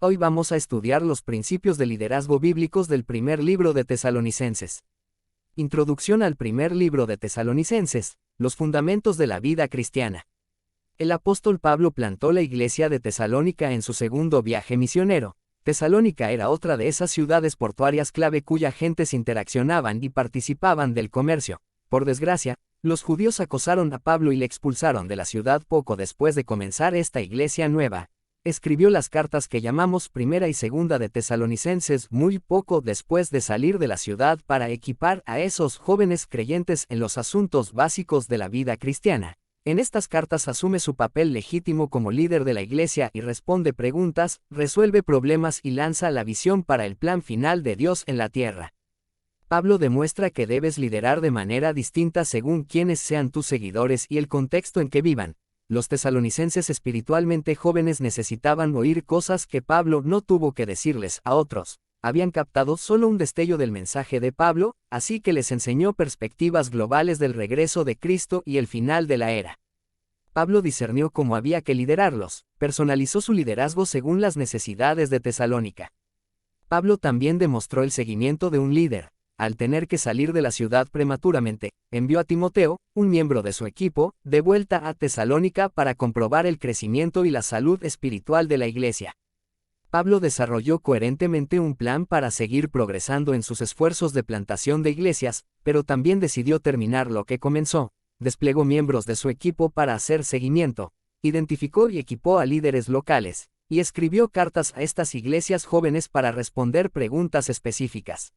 Hoy vamos a estudiar los principios de liderazgo bíblicos del primer libro de Tesalonicenses. Introducción al primer libro de Tesalonicenses, los fundamentos de la vida cristiana. El apóstol Pablo plantó la iglesia de Tesalónica en su segundo viaje misionero. Tesalónica era otra de esas ciudades portuarias clave cuya gentes interaccionaban y participaban del comercio. Por desgracia, los judíos acosaron a Pablo y le expulsaron de la ciudad poco después de comenzar esta iglesia nueva. Escribió las cartas que llamamos Primera y Segunda de Tesalonicenses muy poco después de salir de la ciudad para equipar a esos jóvenes creyentes en los asuntos básicos de la vida cristiana. En estas cartas asume su papel legítimo como líder de la iglesia y responde preguntas, resuelve problemas y lanza la visión para el plan final de Dios en la tierra. Pablo demuestra que debes liderar de manera distinta según quienes sean tus seguidores y el contexto en que vivan. Los tesalonicenses espiritualmente jóvenes necesitaban oír cosas que Pablo no tuvo que decirles a otros. Habían captado solo un destello del mensaje de Pablo, así que les enseñó perspectivas globales del regreso de Cristo y el final de la era. Pablo discernió cómo había que liderarlos, personalizó su liderazgo según las necesidades de Tesalónica. Pablo también demostró el seguimiento de un líder. Al tener que salir de la ciudad prematuramente, envió a Timoteo, un miembro de su equipo, de vuelta a Tesalónica para comprobar el crecimiento y la salud espiritual de la iglesia. Pablo desarrolló coherentemente un plan para seguir progresando en sus esfuerzos de plantación de iglesias, pero también decidió terminar lo que comenzó. Desplegó miembros de su equipo para hacer seguimiento, identificó y equipó a líderes locales, y escribió cartas a estas iglesias jóvenes para responder preguntas específicas.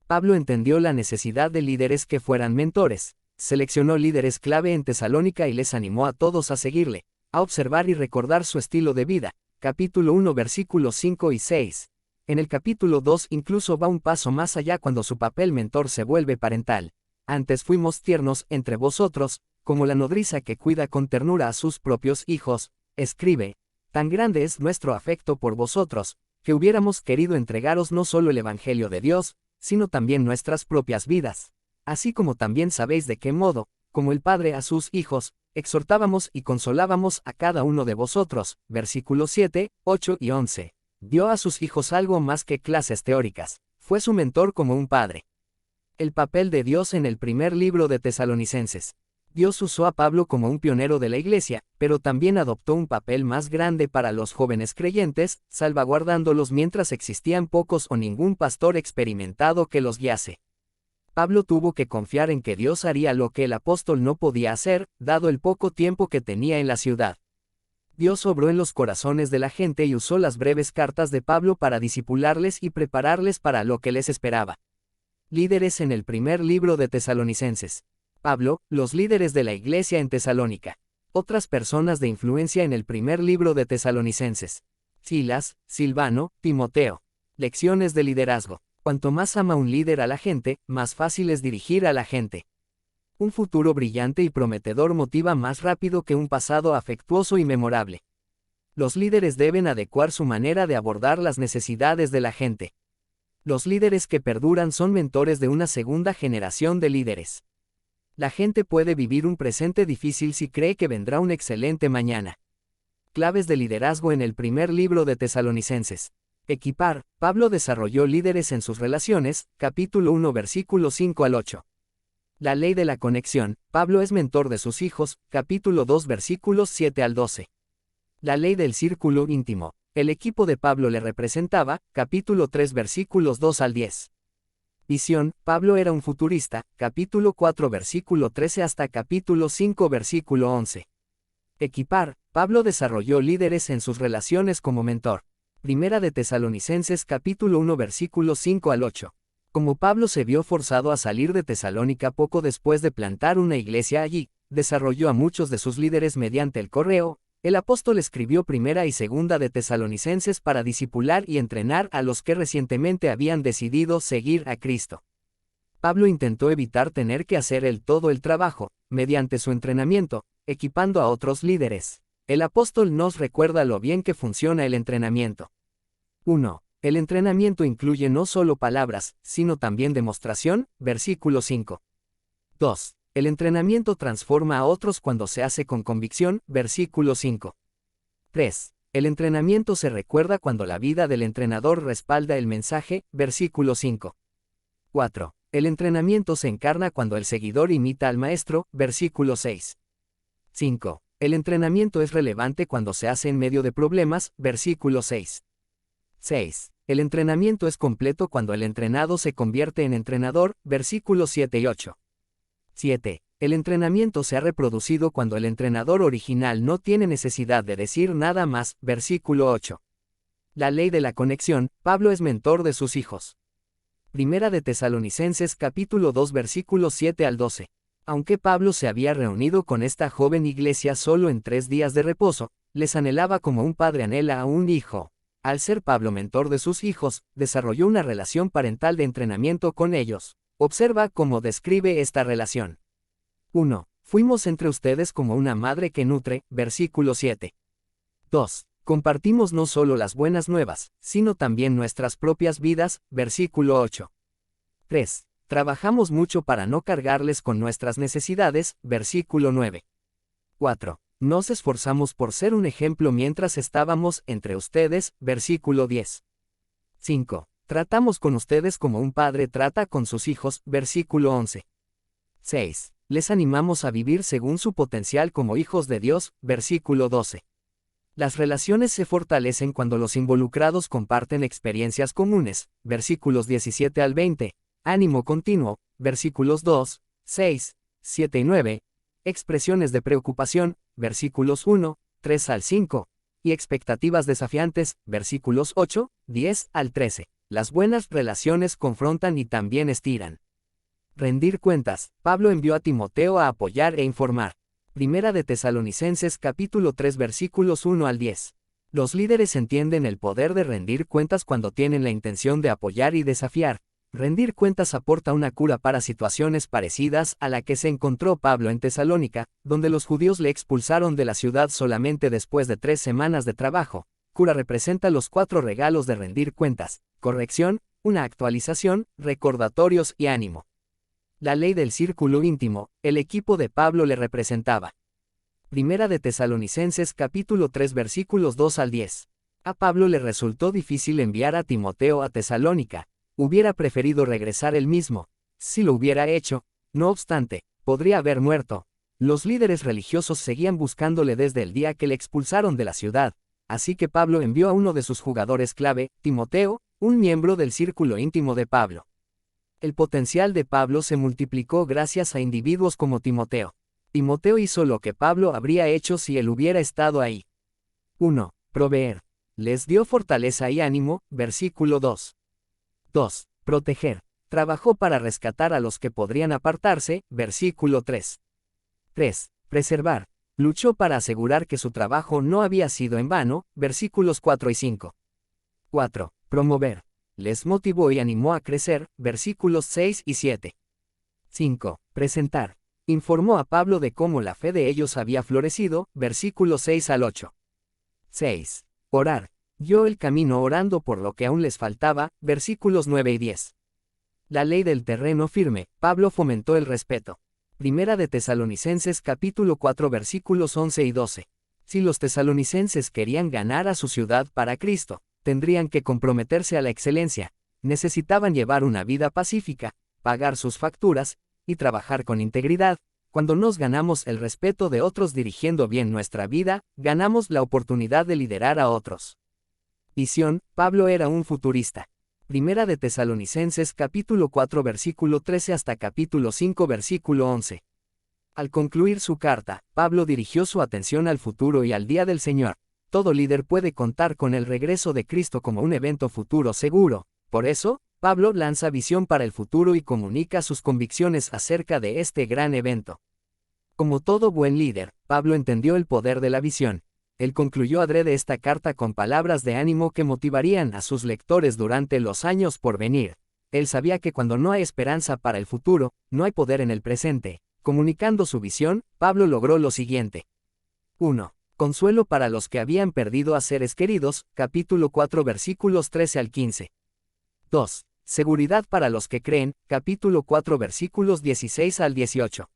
Pablo entendió la necesidad de líderes que fueran mentores, seleccionó líderes clave en Tesalónica y les animó a todos a seguirle, a observar y recordar su estilo de vida. Capítulo 1 versículos 5 y 6. En el capítulo 2 incluso va un paso más allá cuando su papel mentor se vuelve parental. Antes fuimos tiernos entre vosotros, como la nodriza que cuida con ternura a sus propios hijos, escribe, tan grande es nuestro afecto por vosotros, que hubiéramos querido entregaros no solo el Evangelio de Dios, sino también nuestras propias vidas. Así como también sabéis de qué modo, como el Padre a sus hijos, exhortábamos y consolábamos a cada uno de vosotros, versículos 7, 8 y 11. Dio a sus hijos algo más que clases teóricas, fue su mentor como un padre. El papel de Dios en el primer libro de Tesalonicenses. Dios usó a Pablo como un pionero de la iglesia, pero también adoptó un papel más grande para los jóvenes creyentes, salvaguardándolos mientras existían pocos o ningún pastor experimentado que los guiase. Pablo tuvo que confiar en que Dios haría lo que el apóstol no podía hacer, dado el poco tiempo que tenía en la ciudad. Dios obró en los corazones de la gente y usó las breves cartas de Pablo para discipularles y prepararles para lo que les esperaba. Líderes en el primer libro de Tesalonicenses. Pablo, los líderes de la iglesia en Tesalónica. Otras personas de influencia en el primer libro de Tesalonicenses. Silas, Silvano, Timoteo. Lecciones de liderazgo. Cuanto más ama un líder a la gente, más fácil es dirigir a la gente. Un futuro brillante y prometedor motiva más rápido que un pasado afectuoso y memorable. Los líderes deben adecuar su manera de abordar las necesidades de la gente. Los líderes que perduran son mentores de una segunda generación de líderes. La gente puede vivir un presente difícil si cree que vendrá un excelente mañana. Claves de liderazgo en el primer libro de Tesalonicenses. Equipar. Pablo desarrolló líderes en sus relaciones, capítulo 1 versículos 5 al 8. La ley de la conexión. Pablo es mentor de sus hijos, capítulo 2 versículos 7 al 12. La ley del círculo íntimo. El equipo de Pablo le representaba, capítulo 3 versículos 2 al 10. Visión. Pablo era un futurista, capítulo 4 versículo 13 hasta capítulo 5 versículo 11. Equipar. Pablo desarrolló líderes en sus relaciones como mentor. Primera de Tesalonicenses capítulo 1 versículos 5 al 8. Como Pablo se vio forzado a salir de Tesalónica poco después de plantar una iglesia allí, desarrolló a muchos de sus líderes mediante el correo. El apóstol escribió Primera y Segunda de Tesalonicenses para discipular y entrenar a los que recientemente habían decidido seguir a Cristo. Pablo intentó evitar tener que hacer todo el trabajo, mediante su entrenamiento, equipando a otros líderes. El apóstol nos recuerda lo bien que funciona el entrenamiento. 1. El entrenamiento incluye no solo palabras, sino también demostración, versículo 5. 2. El entrenamiento transforma a otros cuando se hace con convicción, versículo 5. 3. El entrenamiento se recuerda cuando la vida del entrenador respalda el mensaje, versículo 5. 4. El entrenamiento se encarna cuando el seguidor imita al maestro, versículo 6. 5. El entrenamiento es relevante cuando se hace en medio de problemas, versículo 6. 6. El entrenamiento es completo cuando el entrenado se convierte en entrenador, versículos 7 y 8. 7. El entrenamiento se ha reproducido cuando el entrenador original no tiene necesidad de decir nada más, versículo 8. La ley de la conexión, Pablo es mentor de sus hijos. Primera de Tesalonicenses capítulo 2 versículos 7 al 12. Aunque Pablo se había reunido con esta joven iglesia solo en 3 días de reposo, les anhelaba como un padre anhela a un hijo. Al ser Pablo mentor de sus hijos, desarrolló una relación parental de entrenamiento con ellos. Observa cómo describe esta relación. 1. Fuimos entre ustedes como una madre que nutre, versículo 7. 2. Compartimos no solo las buenas nuevas, sino también nuestras propias vidas, versículo 8. 3. Trabajamos mucho para no cargarles con nuestras necesidades, versículo 9. 4. Nos esforzamos por ser un ejemplo mientras estábamos entre ustedes, versículo 10. 5. Tratamos con ustedes como un padre trata con sus hijos, versículo 11. 6. Les animamos a vivir según su potencial como hijos de Dios, versículo 12. Las relaciones se fortalecen cuando los involucrados comparten experiencias comunes, versículos 17 al 20, ánimo continuo, versículos 2, 6, 7 y 9, expresiones de preocupación, versículos 1, 3 al 5, y expectativas desafiantes, versículos 8, 10 al 13. Las buenas relaciones confrontan y también estiran. Rendir cuentas. Pablo envió a Timoteo a apoyar e informar. Primera de Tesalonicenses capítulo 3 versículos 1 al 10. Los líderes entienden el poder de rendir cuentas cuando tienen la intención de apoyar y desafiar. Rendir cuentas aporta una cura para situaciones parecidas a la que se encontró Pablo en Tesalónica, donde los judíos le expulsaron de la ciudad solamente después de 3 semanas de trabajo. Cura representa los 4 regalos de rendir cuentas: corrección, una actualización, recordatorios y ánimo. La ley del círculo íntimo, el equipo de Pablo le representaba. Primera de Tesalonicenses capítulo 3 versículos 2 al 10. A Pablo le resultó difícil enviar a Timoteo a Tesalónica. Hubiera preferido regresar él mismo. Si lo hubiera hecho, no obstante, podría haber muerto. Los líderes religiosos seguían buscándole desde el día que le expulsaron de la ciudad, así que Pablo envió a uno de sus jugadores clave, Timoteo, un miembro del círculo íntimo de Pablo. El potencial de Pablo se multiplicó gracias a individuos como Timoteo. Timoteo hizo lo que Pablo habría hecho si él hubiera estado ahí. 1. Proveer. Les dio fortaleza y ánimo, versículo 2. 2. Proteger. Trabajó para rescatar a los que podrían apartarse, versículo 3. 3. Preservar. Luchó para asegurar que su trabajo no había sido en vano, versículos 4 y 5. 4. Promover. Les motivó y animó a crecer, versículos 6 y 7. 5. Presentar. Informó a Pablo de cómo la fe de ellos había florecido, versículos 6 al 8. 6. Orar. Dio el camino orando por lo que aún les faltaba, versículos 9 y 10. La ley del terreno firme. Pablo fomentó el respeto. Primera de Tesalonicenses capítulo 4 versículos 11 y 12. Si los tesalonicenses querían ganar a su ciudad para Cristo, tendrían que comprometerse a la excelencia, necesitaban llevar una vida pacífica, pagar sus facturas, y trabajar con integridad. Cuando nos ganamos el respeto de otros dirigiendo bien nuestra vida, ganamos la oportunidad de liderar a otros. Visión. Pablo era un futurista. Primera de Tesalonicenses capítulo 4 versículo 13 hasta capítulo 5 versículo 11. Al concluir su carta, Pablo dirigió su atención al futuro y al día del Señor. Todo líder puede contar con el regreso de Cristo como un evento futuro seguro. Por eso, Pablo lanza visión para el futuro y comunica sus convicciones acerca de este gran evento. Como todo buen líder, Pablo entendió el poder de la visión. Él concluyó adrede esta carta con palabras de ánimo que motivarían a sus lectores durante los años por venir. Él sabía que cuando no hay esperanza para el futuro, no hay poder en el presente. Comunicando su visión, Pablo logró lo siguiente. 1. Consuelo para los que habían perdido a seres queridos, capítulo 4 versículos 13 al 15. 2. Seguridad para los que creen, capítulo 4 versículos 16 al 18.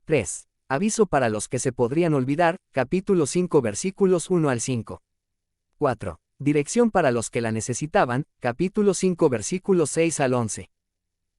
3. Aviso para los que se podrían olvidar, capítulo 5 versículos 1 al 5. 4. Dirección para los que la necesitaban, capítulo 5 versículos 6 al 11.